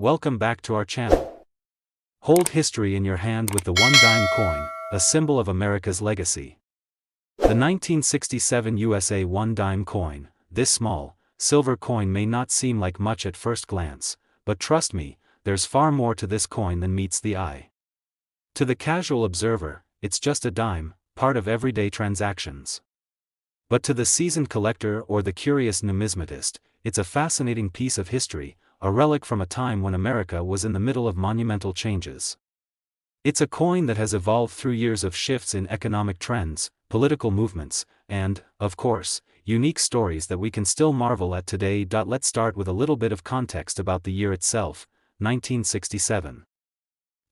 welcome back to our channel. Hold history in your hand with the one-dime coin, a symbol of America's legacy. The 1967 USA one-dime coin, this small, silver coin may not seem like much at first glance, but trust me, there's far more to this coin than meets the eye. To the casual observer, it's just a dime, part of everyday transactions. But to the seasoned collector or the curious numismatist, it's a fascinating piece of history, a relic from a time when America was in the middle of monumental changes. It's a coin that has evolved through years of shifts in economic trends, political movements, and, of course, unique stories that we can still marvel at today. Let's start with a little bit of context about the year itself, 1967.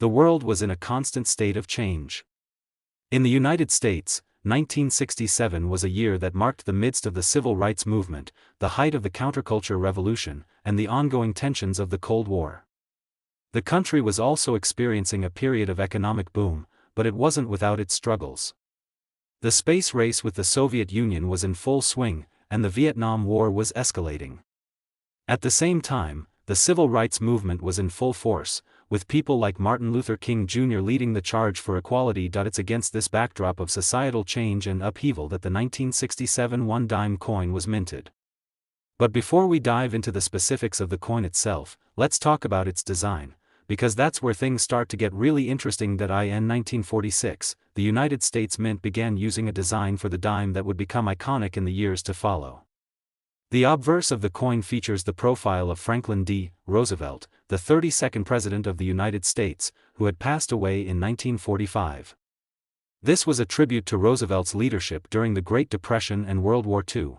The world was in a constant state of change. In the United States, 1967 was a year that marked the midst of the civil rights movement, the height of the counterculture revolution, and the ongoing tensions of the Cold War. The country was also experiencing a period of economic boom, but it wasn't without its struggles. The space race with the Soviet Union was in full swing, and the Vietnam War was escalating. At the same time, the civil rights movement was in full force, with people like Martin Luther King Jr. leading the charge for equality. It's against this backdrop of societal change and upheaval that the 1967 one-dime coin was minted. But before we dive into the specifics of the coin itself, let's talk about its design, because that's where things start to get really interesting. In 1946, the United States Mint began using a design for the dime that would become iconic in the years to follow. The obverse of the coin features the profile of Franklin D. Roosevelt, the 32nd President of the United States, who had passed away in 1945. This was a tribute to Roosevelt's leadership during the Great Depression and World War II.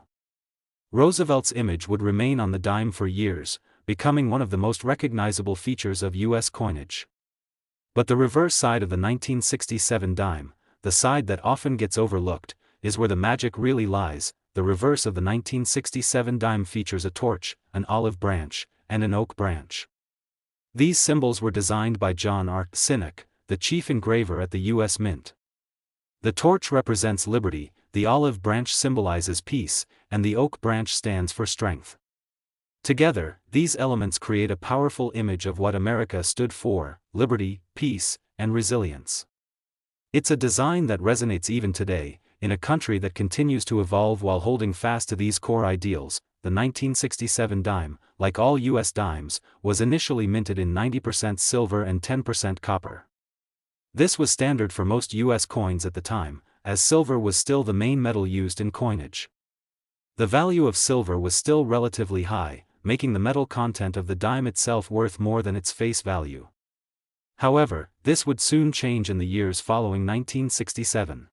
Roosevelt's image would remain on the dime for years, becoming one of the most recognizable features of U.S. coinage. But the reverse side of the 1967 dime, the side that often gets overlooked, is where the magic really lies. The reverse of the 1967 dime features a torch, an olive branch, and an oak branch. These symbols were designed by John R. Sinnock, the chief engraver at the U.S. Mint. The torch represents liberty, the olive branch symbolizes peace, and the oak branch stands for strength. Together, these elements create a powerful image of what America stood for: liberty, peace, and resilience. It's a design that resonates even today, in a country that continues to evolve while holding fast to these core ideals. The 1967 dime, like all U.S. dimes, was initially minted in 90% silver and 10% copper. This was standard for most U.S. coins at the time, as silver was still the main metal used in coinage. The value of silver was still relatively high, making the metal content of the dime itself worth more than its face value. However, this would soon change in the years following 1967.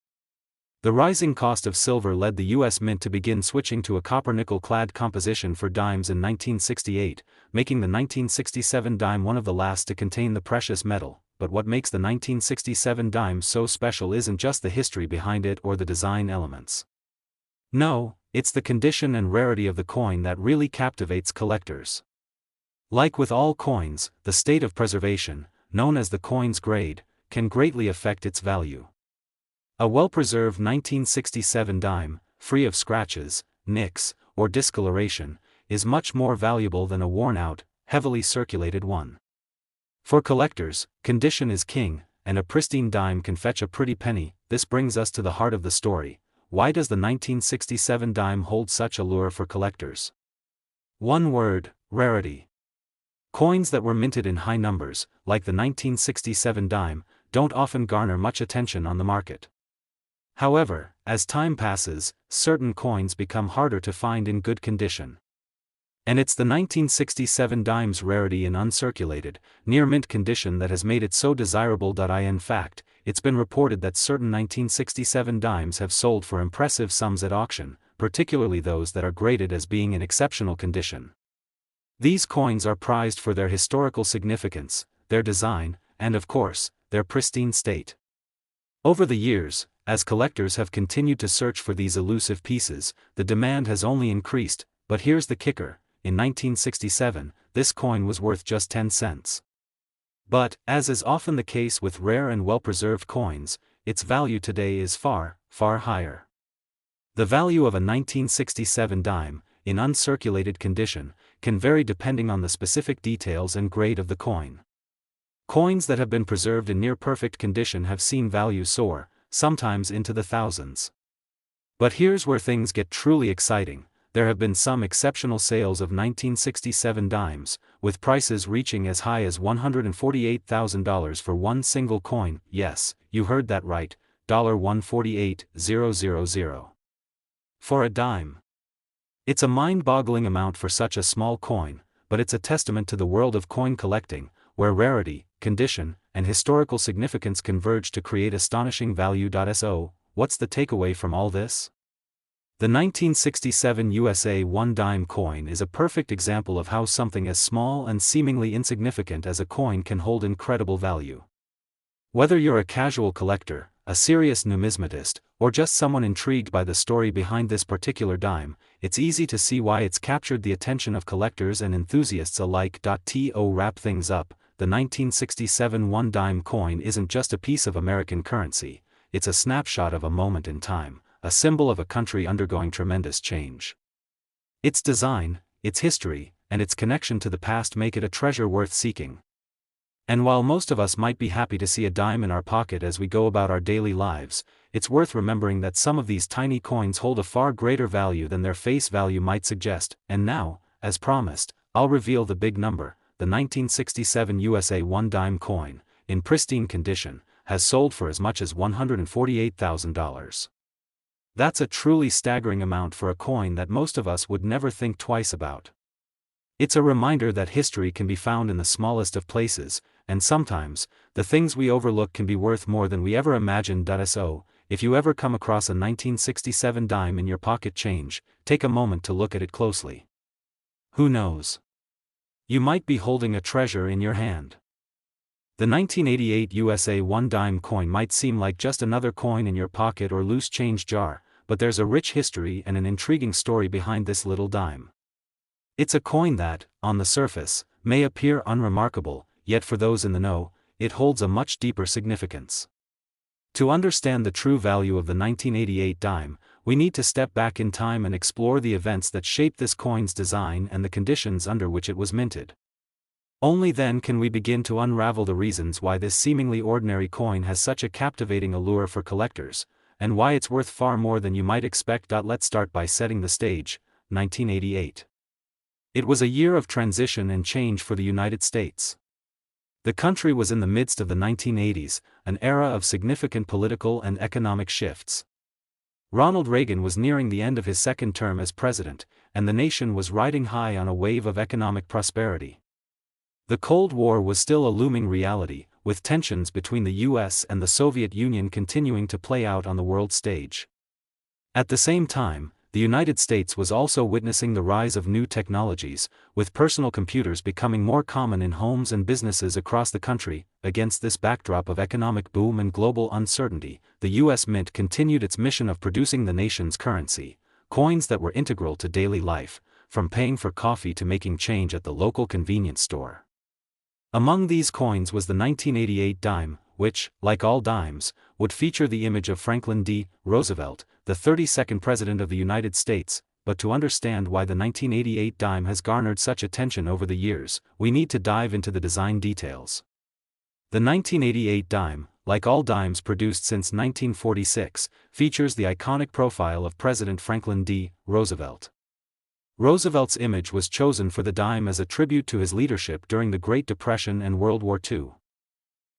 The rising cost of silver led the U.S. Mint to begin switching to a copper-nickel clad composition for dimes in 1968, making the 1967 dime one of the last to contain the precious metal. But what makes the 1967 dime so special isn't just the history behind it or the design elements. No, it's the condition and rarity of the coin that really captivates collectors. Like with all coins, the state of preservation, known as the coin's grade, can greatly affect its value. A well-preserved 1967 dime, free of scratches, nicks, or discoloration, is much more valuable than a worn-out, heavily circulated one. For collectors, condition is king, and a pristine dime can fetch a pretty penny. This brings us to the heart of the story. Why does the 1967 dime hold such allure for collectors? One word: rarity. Coins that were minted in high numbers, like the 1967 dime, don't often garner much attention on the market. However, as time passes, certain coins become harder to find in good condition. And it's the 1967 dime's rarity in uncirculated, near-mint condition that has made it so desirable. In fact, it's been reported that certain 1967 dimes have sold for impressive sums at auction, particularly those that are graded as being in exceptional condition. These coins are prized for their historical significance, their design, and of course, their pristine state. Over the years, as collectors have continued to search for these elusive pieces, the demand has only increased. But here's the kicker: in 1967, this coin was worth just 10 cents. But, as is often the case with rare and well-preserved coins, its value today is far, far higher. The value of a 1967 dime, in uncirculated condition, can vary depending on the specific details and grade of the coin. Coins that have been preserved in near-perfect condition have seen value soar, sometimes into the thousands. But here's where things get truly exciting. There have been some exceptional sales of 1967 dimes, with prices reaching as high as $148,000 for one single coin. Yes, you heard that right, $148,000. For a dime. It's a mind-boggling amount for such a small coin, but it's a testament to the world of coin collecting, where rarity, condition, and historical significance converge to create astonishing value. So, what's the takeaway from all this? The 1967 USA 1-dime coin is a perfect example of how something as small and seemingly insignificant as a coin can hold incredible value. Whether you're a casual collector, a serious numismatist, or just someone intrigued by the story behind this particular dime, it's easy to see why it's captured the attention of collectors and enthusiasts alike. To wrap things up, the 1967 1-dime coin isn't just a piece of American currency, it's a snapshot of a moment in time, a symbol of a country undergoing tremendous change. Its design, its history, and its connection to the past make it a treasure worth seeking. And while most of us might be happy to see a dime in our pocket as we go about our daily lives, it's worth remembering that some of these tiny coins hold a far greater value than their face value might suggest. And now, as promised, I'll reveal the big number. The 1967 USA 1-dime coin, in pristine condition, has sold for as much as $148,000. That's a truly staggering amount for a coin that most of us would never think twice about. It's a reminder that history can be found in the smallest of places, and sometimes, the things we overlook can be worth more than we ever imagined. So, if you ever come across a 1967 dime in your pocket change, take a moment to look at it closely. Who knows? You might be holding a treasure in your hand. The 1988 USA 1-dime coin might seem like just another coin in your pocket or loose change jar, but there's a rich history and an intriguing story behind this little dime. It's a coin that, on the surface, may appear unremarkable, yet for those in the know, it holds a much deeper significance. To understand the true value of the 1988 dime, we need to step back in time and explore the events that shaped this coin's design and the conditions under which it was minted. Only then can we begin to unravel the reasons why this seemingly ordinary coin has such a captivating allure for collectors, and why it's worth far more than you might expect. Let's start by setting the stage. 1988. It was a year of transition and change for the United States. The country was in the midst of the 1980s, an era of significant political and economic shifts. Ronald Reagan was nearing the end of his second term as president, and the nation was riding high on a wave of economic prosperity. The Cold War was still a looming reality, with tensions between the US and the Soviet Union continuing to play out on the world stage. At the same time, the United States was also witnessing the rise of new technologies, with personal computers becoming more common in homes and businesses across the country. Against this backdrop of economic boom and global uncertainty, the U.S. Mint continued its mission of producing the nation's currency, coins that were integral to daily life, from paying for coffee to making change at the local convenience store. Among these coins was the 1988 dime, which, like all dimes, would feature the image of Franklin D. Roosevelt, the 32nd President of the United States. But to understand why the 1988 dime has garnered such attention over the years, we need to dive into the design details. The 1988 dime, like all dimes produced since 1946, features the iconic profile of President Franklin D. Roosevelt. Roosevelt's image was chosen for the dime as a tribute to his leadership during the Great Depression and World War II.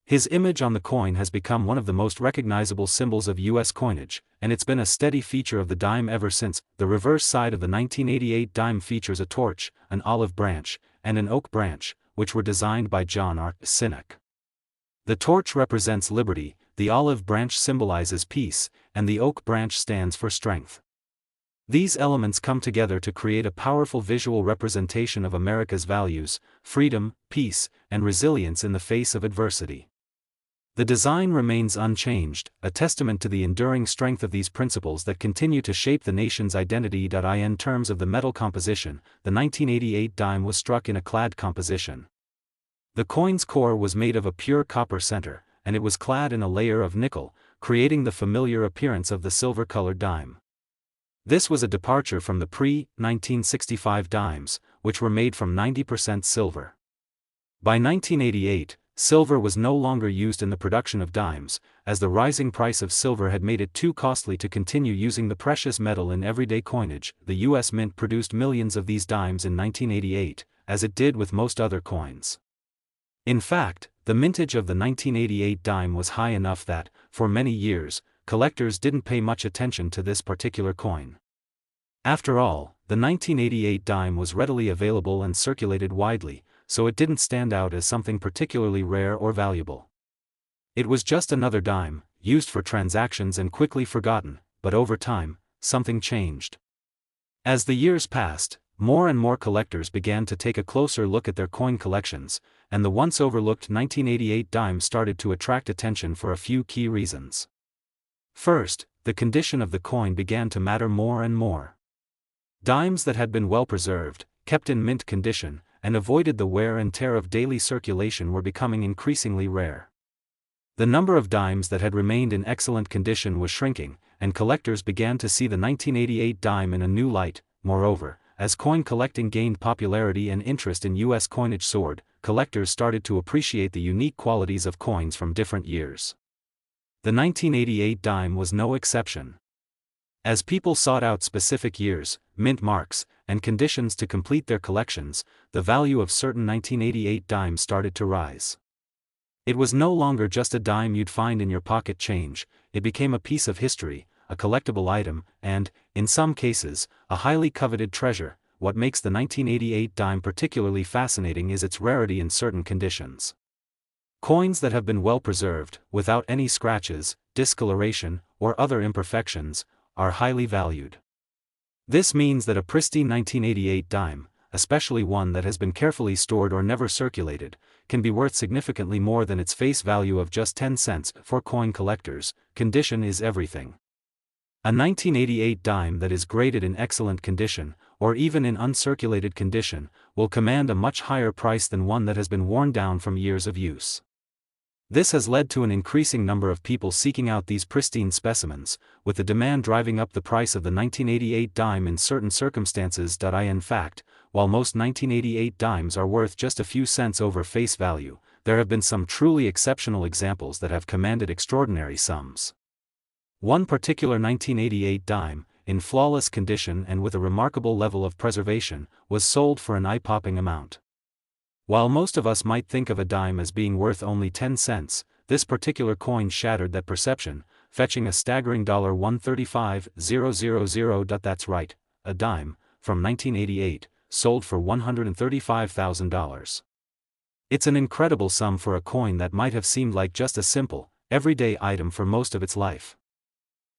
His image on the coin has become one of the most recognizable symbols of U.S. coinage, and it's been a steady feature of the dime ever since. The reverse side of the 1988 dime features a torch, an olive branch, and an oak branch, which were designed by John R. Sinek. The torch represents liberty, the olive branch symbolizes peace, and the oak branch stands for strength. These elements come together to create a powerful visual representation of America's values, freedom, peace, and resilience in the face of adversity. The design remains unchanged, a testament to the enduring strength of these principles that continue to shape the nation's identity. In terms of the metal composition, the 1988 dime was struck in a clad composition. The coin's core was made of a pure copper center, and it was clad in a layer of nickel, creating the familiar appearance of the silver-colored dime. This was a departure from the pre-1965 dimes, which were made from 90% silver. By 1988, silver was no longer used in the production of dimes, as the rising price of silver had made it too costly to continue using the precious metal in everyday coinage. The U.S. Mint produced millions of these dimes in 1988, as it did with most other coins. In fact, the mintage of the 1988 dime was high enough that, for many years, collectors didn't pay much attention to this particular coin. After all, the 1988 dime was readily available and circulated widely, so it didn't stand out as something particularly rare or valuable. It was just another dime, used for transactions and quickly forgotten, but over time, something changed. As the years passed, more and more collectors began to take a closer look at their coin collections, and the once overlooked 1988 dime started to attract attention for a few key reasons. First, the condition of the coin began to matter more and more. Dimes that had been well preserved, kept in mint condition, and avoided the wear and tear of daily circulation were becoming increasingly rare. The number of dimes that had remained in excellent condition was shrinking, and collectors began to see the 1988 dime in a new light. Moreover, as coin collecting gained popularity and interest in U.S. coinage soared, collectors started to appreciate the unique qualities of coins from different years. The 1988 dime was no exception. As people sought out specific years, mint marks, and conditions to complete their collections, the value of certain 1988 dimes started to rise. It was no longer just a dime you'd find in your pocket change, it became a piece of history, a collectible item, and, in some cases, a highly coveted treasure. What makes the 1988 dime particularly fascinating is its rarity in certain conditions. Coins that have been well preserved, without any scratches, discoloration, or other imperfections, are highly valued. This means that a pristine 1988 dime, especially one that has been carefully stored or never circulated, can be worth significantly more than its face value of just 10 cents. For coin collectors, condition is everything. A 1988 dime that is graded in excellent condition, or even in uncirculated condition, will command a much higher price than one that has been worn down from years of use. This has led to an increasing number of people seeking out these pristine specimens, with the demand driving up the price of the 1988 dime in certain circumstances. In fact, while most 1988 dimes are worth just a few cents over face value, there have been some truly exceptional examples that have commanded extraordinary sums. One particular 1988 dime, in flawless condition and with a remarkable level of preservation, was sold for an eye-popping amount. While most of us might think of a dime as being worth only 10 cents, this particular coin shattered that perception, fetching a staggering $135,000. That's right, a dime, from 1988, sold for $135,000. It's an incredible sum for a coin that might have seemed like just a simple, everyday item for most of its life.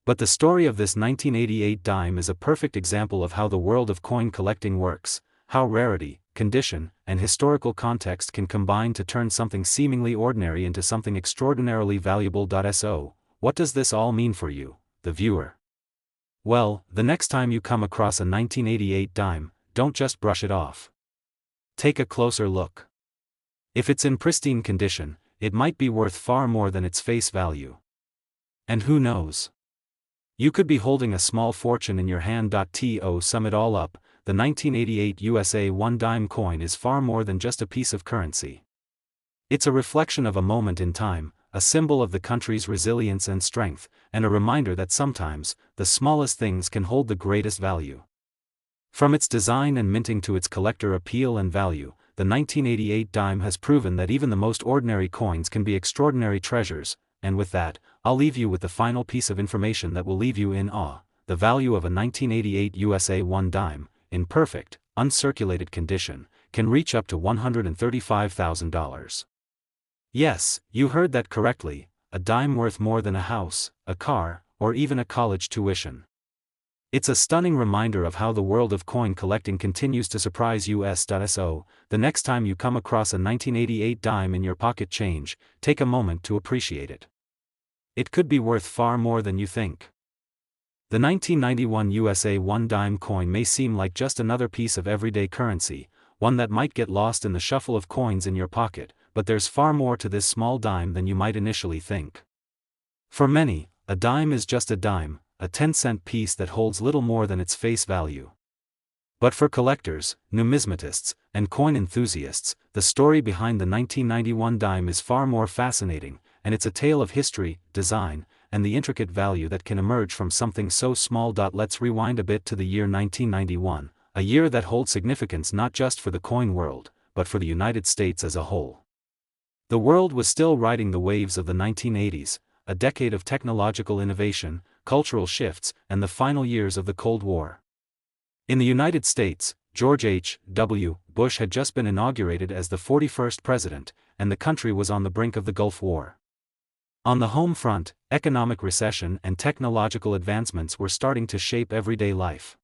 But the story of this 1988 dime is a perfect example of how the world of coin collecting works, how rarity, condition, and historical context can combine to turn something seemingly ordinary into something extraordinarily valuable. So, what does this all mean for you, the viewer? Well, the next time you come across a 1988 dime, don't just brush it off. Take a closer look. If it's in pristine condition, it might be worth far more than its face value. And who knows? You could be holding a small fortune in your hand. To sum it all up, the 1988 USA 1 dime coin is far more than just a piece of currency. It's a reflection of a moment in time, a symbol of the country's resilience and strength, and a reminder that sometimes, the smallest things can hold the greatest value. From its design and minting to its collector appeal and value, the 1988 dime has proven that even the most ordinary coins can be extraordinary treasures. And with that, I'll leave you with the final piece of information that will leave you in awe. The value of a 1988 USA 1 dime, in perfect, uncirculated condition, can reach up to $135,000. Yes, you heard that correctly, a dime worth more than a house, a car, or even a college tuition. It's a stunning reminder of how the world of coin collecting continues to surprise us. So, the next time you come across a 1988 dime in your pocket change, take a moment to appreciate it. It could be worth far more than you think. The 1991 USA 1 dime coin may seem like just another piece of everyday currency, one that might get lost in the shuffle of coins in your pocket, but there's far more to this small dime than you might initially think. For many, a dime is just a dime, a 10-cent piece that holds little more than its face value. But for collectors, numismatists, and coin enthusiasts, the story behind the 1991 dime is far more fascinating, and it's a tale of history, design, and the intricate value that can emerge from something so small. Let's rewind a bit to the year 1991, a year that holds significance not just for the coin world, but for the United States as a whole. The world was still riding the waves of the 1980s, a decade of technological innovation, cultural shifts, and the final years of the Cold War. In the United States, George H.W. Bush had just been inaugurated as the 41st president, and the country was on the brink of the Gulf War. On the home front, economic recession and technological advancements were starting to shape everyday life.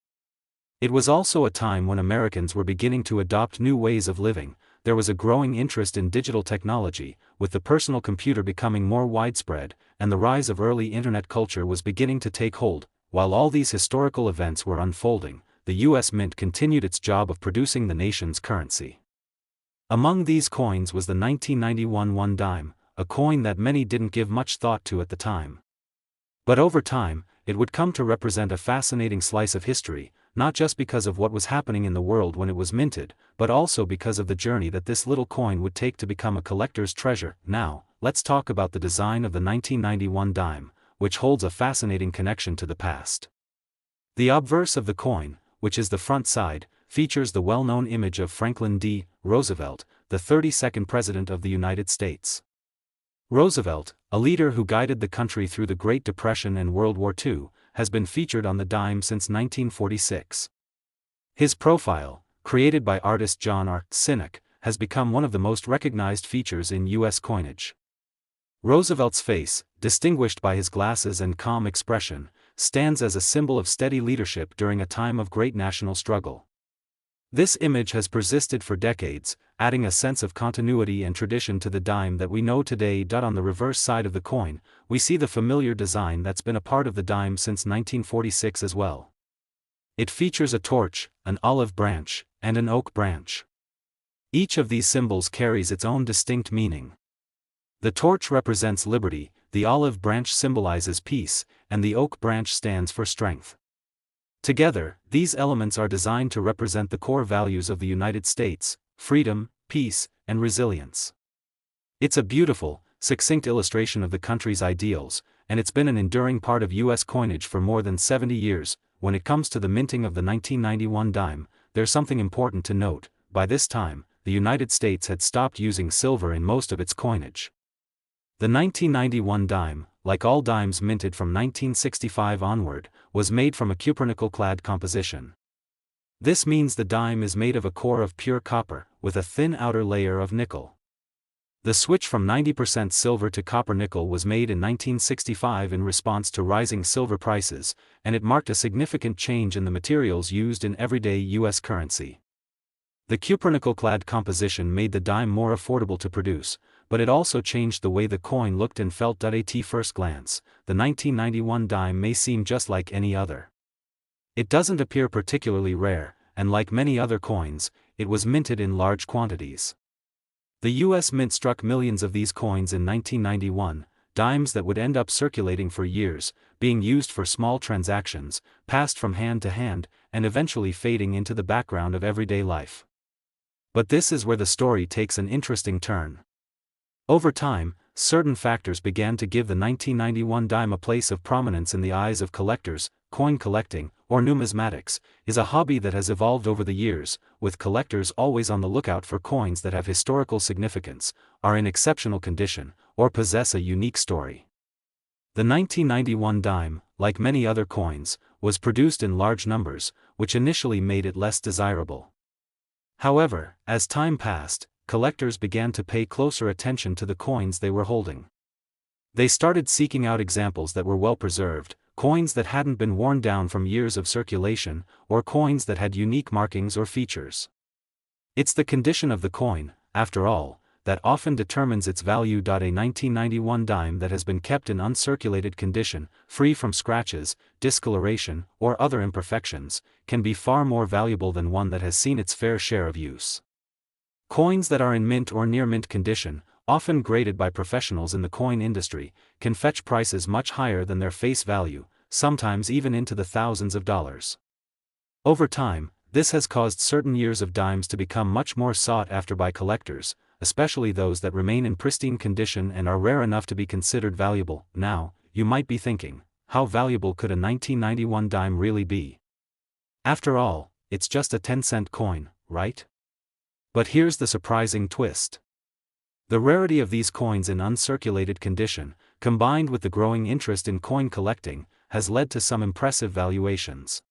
It was also a time when Americans were beginning to adopt new ways of living. There was a growing interest in digital technology, with the personal computer becoming more widespread, and the rise of early internet culture was beginning to take hold. While all these historical events were unfolding, the U.S. Mint continued its job of producing the nation's currency. Among these coins was the 1991 one dime, a coin that many didn't give much thought to at the time. But over time, it would come to represent a fascinating slice of history, not just because of what was happening in the world when it was minted, but also because of the journey that this little coin would take to become a collector's treasure. Now, let's talk about the design of the 1991 dime, which holds a fascinating connection to the past. The obverse of the coin, which is the front side, features the well-known image of Franklin D. Roosevelt, the 32nd President of the United States. Roosevelt, a leader who guided the country through the Great Depression and World War II, has been featured on the dime since 1946. His profile, created by artist John R. Sinek, has become one of the most recognized features in U.S. coinage. Roosevelt's face, distinguished by his glasses and calm expression, stands as a symbol of steady leadership during a time of great national struggle. This image has persisted for decades, adding a sense of continuity and tradition to the dime that we know today. On the reverse side of the coin, we see the familiar design that's been a part of the dime since 1946 as well. It features a torch, an olive branch, and an oak branch. Each of these symbols carries its own distinct meaning. The torch represents liberty, the olive branch symbolizes peace, and the oak branch stands for strength. Together, these elements are designed to represent the core values of the United States: freedom, peace, and resilience. It's a beautiful, succinct illustration of the country's ideals, and it's been an enduring part of U.S. coinage for more than 70 years. When it comes to the minting of the 1991 dime, there's something important to note. By this time, the United States had stopped using silver in most of its coinage. The 1991 dime, like all dimes minted from 1965 onward, was made from a cupronickel-clad composition. This means the dime is made of a core of pure copper, with a thin outer layer of nickel. The switch from 90% silver to copper-nickel was made in 1965 in response to rising silver prices, and it marked a significant change in the materials used in everyday U.S. currency. The cupronickel-clad composition made the dime more affordable to produce, but it also changed the way the coin looked and felt. At first glance, the 1991 dime may seem just like any other. It doesn't appear particularly rare, and like many other coins, it was minted in large quantities. The U.S. Mint struck millions of these coins in 1991, dimes that would end up circulating for years, being used for small transactions, passed from hand to hand, and eventually fading into the background of everyday life. But this is where the story takes an interesting turn. Over time, certain factors began to give the 1991 dime a place of prominence in the eyes of collectors. Coin collecting, or numismatics, is a hobby that has evolved over the years, with collectors always on the lookout for coins that have historical significance, are in exceptional condition, or possess a unique story. The 1991 dime, like many other coins, was produced in large numbers, which initially made it less desirable. However, as time passed, collectors began to pay closer attention to the coins they were holding. They started seeking out examples that were well preserved, coins that hadn't been worn down from years of circulation, or coins that had unique markings or features. It's the condition of the coin, after all, that often determines its value. A 1991 dime that has been kept in uncirculated condition, free from scratches, discoloration, or other imperfections, can be far more valuable than one that has seen its fair share of use. Coins that are in mint or near mint condition, often graded by professionals in the coin industry, can fetch prices much higher than their face value, sometimes even into the thousands of dollars. Over time, this has caused certain years of dimes to become much more sought after by collectors, especially those that remain in pristine condition and are rare enough to be considered valuable. Now, you might be thinking, how valuable could a 1991 dime really be? After all, it's just a 10-cent coin, right? But here's the surprising twist. The rarity of these coins in uncirculated condition, combined with the growing interest in coin collecting, has led to some impressive valuations.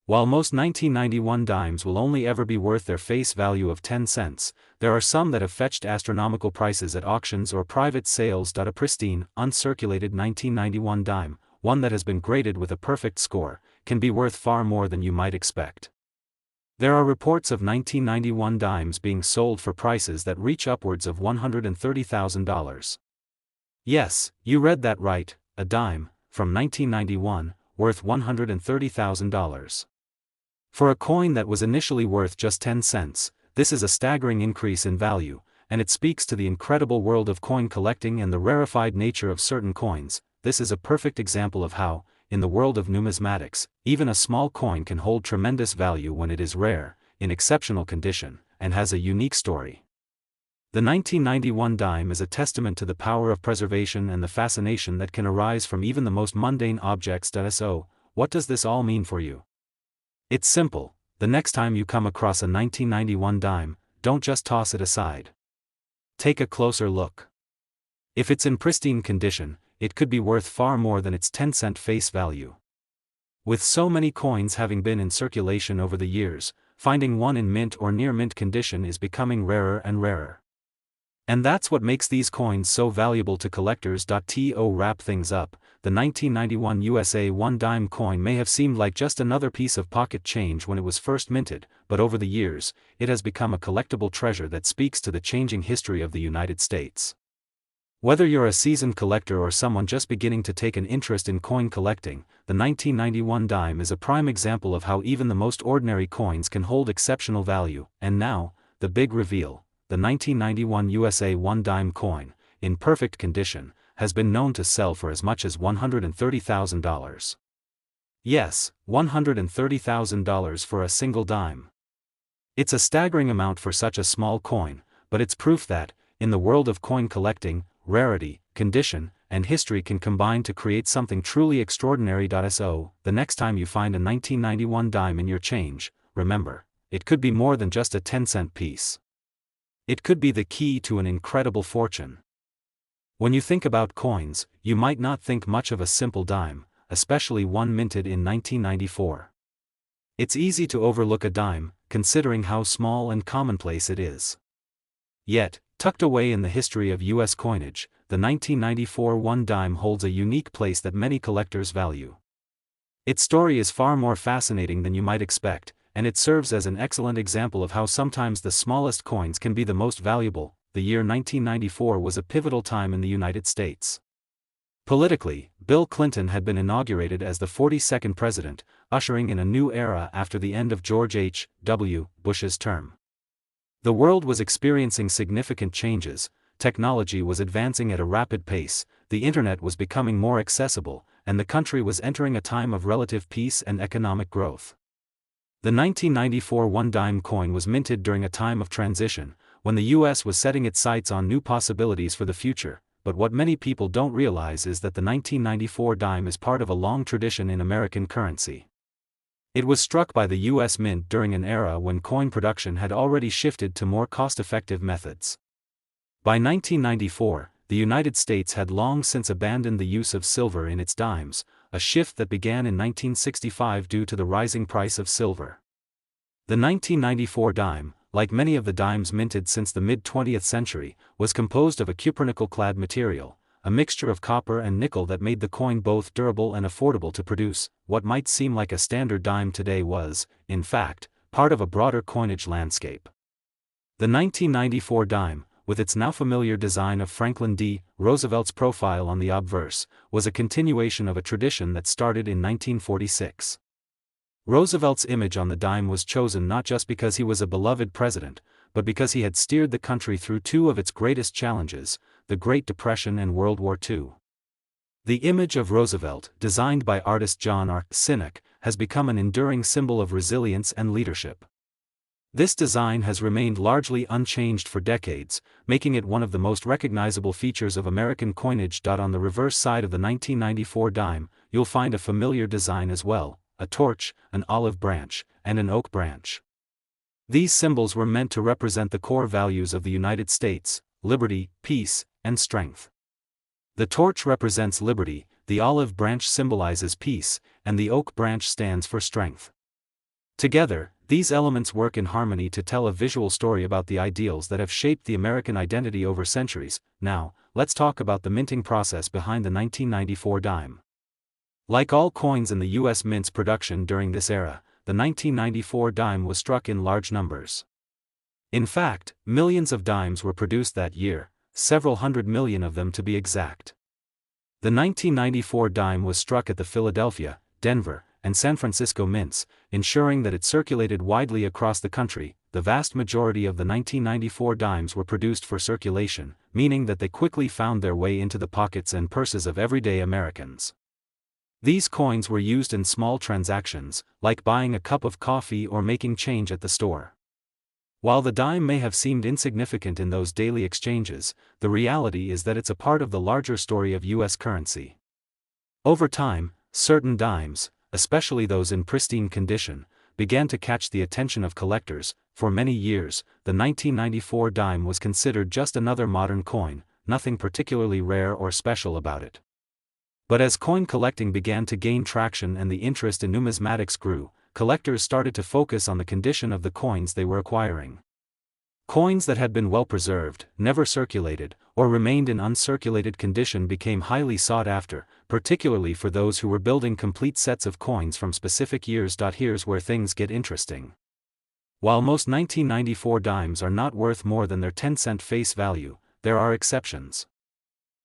While most 1991 dimes will only ever be worth their face value of 10 cents, there are some that have fetched astronomical prices at auctions or private sales. A pristine, uncirculated 1991 dime, one that has been graded with a perfect score, can be worth far more than you might expect. There are reports of 1991 dimes being sold for prices that reach upwards of $130,000. Yes, you read that right, a dime, from 1991, worth $130,000. For a coin that was initially worth just 10 cents, this is a staggering increase in value, and it speaks to the incredible world of coin collecting and the rarefied nature of certain coins. This is a perfect example of how, in the world of numismatics, even a small coin can hold tremendous value when it is rare, in exceptional condition, and has a unique story. The 1991 dime is a testament to the power of preservation and the fascination that can arise from even the most mundane objects. So, what does this all mean for you? It's simple. The next time you come across a 1991 dime, don't just toss it aside. Take a closer look. If it's in pristine condition, it could be worth far more than its 10-cent face value. With so many coins having been in circulation over the years, finding one in mint or near mint condition is becoming rarer and rarer. And that's what makes these coins so valuable to collectors. To wrap things up, the 1991 USA 1 dime coin may have seemed like just another piece of pocket change when it was first minted, but over the years, it has become a collectible treasure that speaks to the changing history of the United States. Whether you're a seasoned collector or someone just beginning to take an interest in coin collecting, the 1991 dime is a prime example of how even the most ordinary coins can hold exceptional value. And now, the big reveal. The 1991 USA 1 dime coin, in perfect condition, has been known to sell for as much as $130,000. Yes, $130,000 for a single dime. It's a staggering amount for such a small coin, but it's proof that, in the world of coin collecting, rarity, condition, and history can combine to create something truly extraordinary. So, the next time you find a 1991 dime in your change, remember, it could be more than just a 10-cent piece. It could be the key to an incredible fortune. When you think about coins, you might not think much of a simple dime, especially one minted in 1994. It's easy to overlook a dime, considering how small and commonplace it is. Yet, tucked away in the history of U.S. coinage, the 1994 1 dime holds a unique place that many collectors value. Its story is far more fascinating than you might expect, and it serves as an excellent example of how sometimes the smallest coins can be the most valuable. The year 1994 was a pivotal time in the United States. Politically, Bill Clinton had been inaugurated as the 42nd president, ushering in a new era after the end of George H.W. Bush's term. The world was experiencing significant changes, technology was advancing at a rapid pace, the internet was becoming more accessible, and the country was entering a time of relative peace and economic growth. The 1994 1 dime coin was minted during a time of transition, when the U.S. was setting its sights on new possibilities for the future, but what many people don't realize is that the 1994 dime is part of a long tradition in American currency. It was struck by the U.S. Mint during an era when coin production had already shifted to more cost-effective methods. By 1994, the United States had long since abandoned the use of silver in its dimes, a shift that began in 1965 due to the rising price of silver. The 1994 dime, like many of the dimes minted since the mid-20th century, was composed of a cupronickel-clad material, a mixture of copper and nickel that made the coin both durable and affordable to produce. What might seem like a standard dime today was, in fact, part of a broader coinage landscape. The 1994 dime, with its now familiar design of Franklin D. Roosevelt's profile on the obverse, was a continuation of a tradition that started in 1946. Roosevelt's image on the dime was chosen not just because he was a beloved president, but because he had steered the country through two of its greatest challenges, the Great Depression and World War II. The image of Roosevelt, designed by artist John R. Sinek, has become an enduring symbol of resilience and leadership. This design has remained largely unchanged for decades, making it one of the most recognizable features of American coinage. On the reverse side of the 1994 dime, you'll find a familiar design as well: a torch, an olive branch, and an oak branch. These symbols were meant to represent the core values of the United States: liberty, peace, and strength. The torch represents liberty, the olive branch symbolizes peace, and the oak branch stands for strength. Together, these elements work in harmony to tell a visual story about the ideals that have shaped the American identity over centuries. Now, let's talk about the minting process behind the 1994 dime. Like all coins in the U.S. mint's production during this era, the 1994 dime was struck in large numbers. In fact, millions of dimes were produced that year, several hundred million of them to be exact. The 1994 dime was struck at the Philadelphia, Denver, and San Francisco mints, ensuring that it circulated widely across the country. The vast majority of the 1994 dimes were produced for circulation, meaning that they quickly found their way into the pockets and purses of everyday Americans. These coins were used in small transactions, like buying a cup of coffee or making change at the store. While the dime may have seemed insignificant in those daily exchanges, the reality is that it's a part of the larger story of U.S. currency. Over time, certain dimes, especially those in pristine condition, began to catch the attention of collectors. For many years, the 1994 dime was considered just another modern coin, nothing particularly rare or special about it. But as coin collecting began to gain traction and the interest in numismatics grew, collectors started to focus on the condition of the coins they were acquiring. Coins that had been well preserved, never circulated, or remained in uncirculated condition became highly sought after, particularly for those who were building complete sets of coins from specific years. Here's where things get interesting. While most 1994 dimes are not worth more than their 10-cent face value, there are exceptions.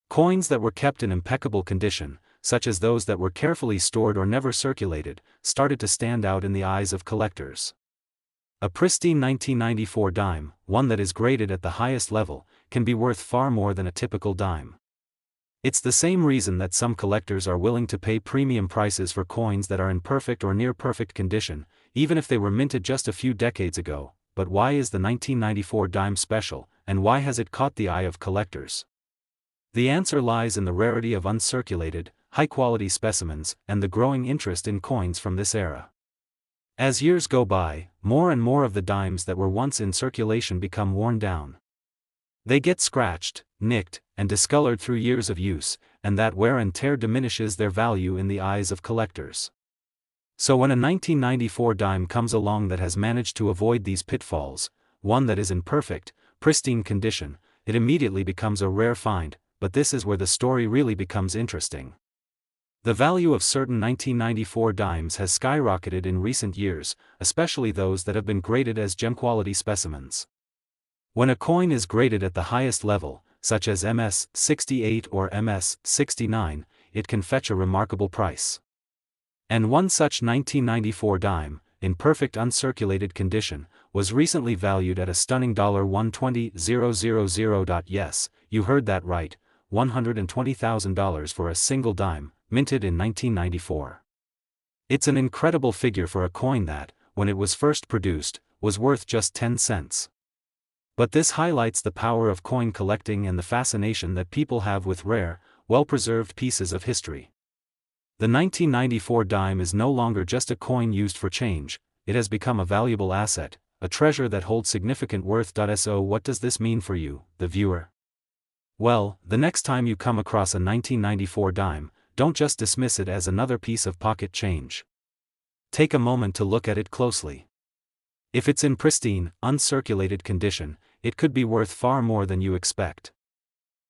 Coins that were kept in impeccable condition, such as those that were carefully stored or never circulated, started to stand out in the eyes of collectors. A pristine 1994 dime, one that is graded at the highest level, can be worth far more than a typical dime. It's the same reason that some collectors are willing to pay premium prices for coins that are in perfect or near perfect condition, even if they were minted just a few decades ago. But why is the 1994 dime special, and why has it caught the eye of collectors? The answer lies in the rarity of uncirculated, high-quality specimens, and the growing interest in coins from this era. As years go by, more and more of the dimes that were once in circulation become worn down. They get scratched, nicked, and discolored through years of use, and that wear and tear diminishes their value in the eyes of collectors. So when a 1994 dime comes along that has managed to avoid these pitfalls, one that is in perfect, pristine condition, it immediately becomes a rare find. But this is where the story really becomes interesting. The value of certain 1994 dimes has skyrocketed in recent years, especially those that have been graded as gem-quality specimens. When a coin is graded at the highest level, such as MS-68 or MS-69, it can fetch a remarkable price. And one such 1994 dime, in perfect uncirculated condition, was recently valued at a stunning $120,000. Yes, you heard that right, $120,000 for a single dime, minted in 1994. It's an incredible figure for a coin that, when it was first produced, was worth just 10 cents. But this highlights the power of coin collecting and the fascination that people have with rare, well-preserved pieces of history. The 1994 dime is no longer just a coin used for change, it has become a valuable asset, a treasure that holds significant worth. So what does this mean for you, the viewer? Well, the next time you come across a 1994 dime, don't just dismiss it as another piece of pocket change. Take a moment to look at it closely. If it's in pristine, uncirculated condition, it could be worth far more than you expect.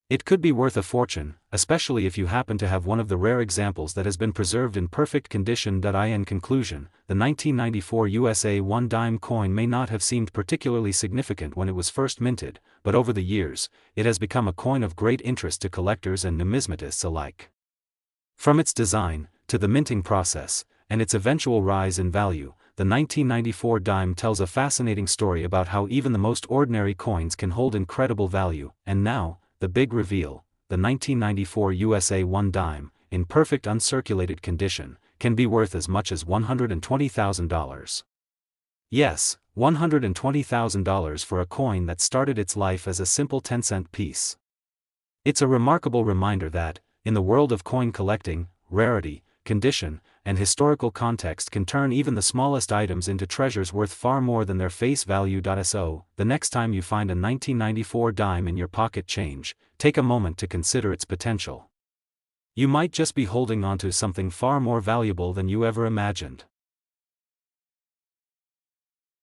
It could be worth a fortune, especially if you happen to have one of the rare examples that has been preserved in perfect condition. In conclusion, the 1994 USA 1 dime coin may not have seemed particularly significant when it was first minted, but over the years, it has become a coin of great interest to collectors and numismatists alike. From its design, to the minting process, and its eventual rise in value, the 1994 dime tells a fascinating story about how even the most ordinary coins can hold incredible value. And now, the big reveal: the 1994 USA 1 dime, in perfect uncirculated condition, can be worth as much as $120,000. Yes, $120,000 for a coin that started its life as a simple 10-cent piece. It's a remarkable reminder that, in the world of coin collecting, rarity, condition, and historical context can turn even the smallest items into treasures worth far more than their face value. So, the next time you find a 1994 dime in your pocket change, take a moment to consider its potential. You might just be holding onto something far more valuable than you ever imagined.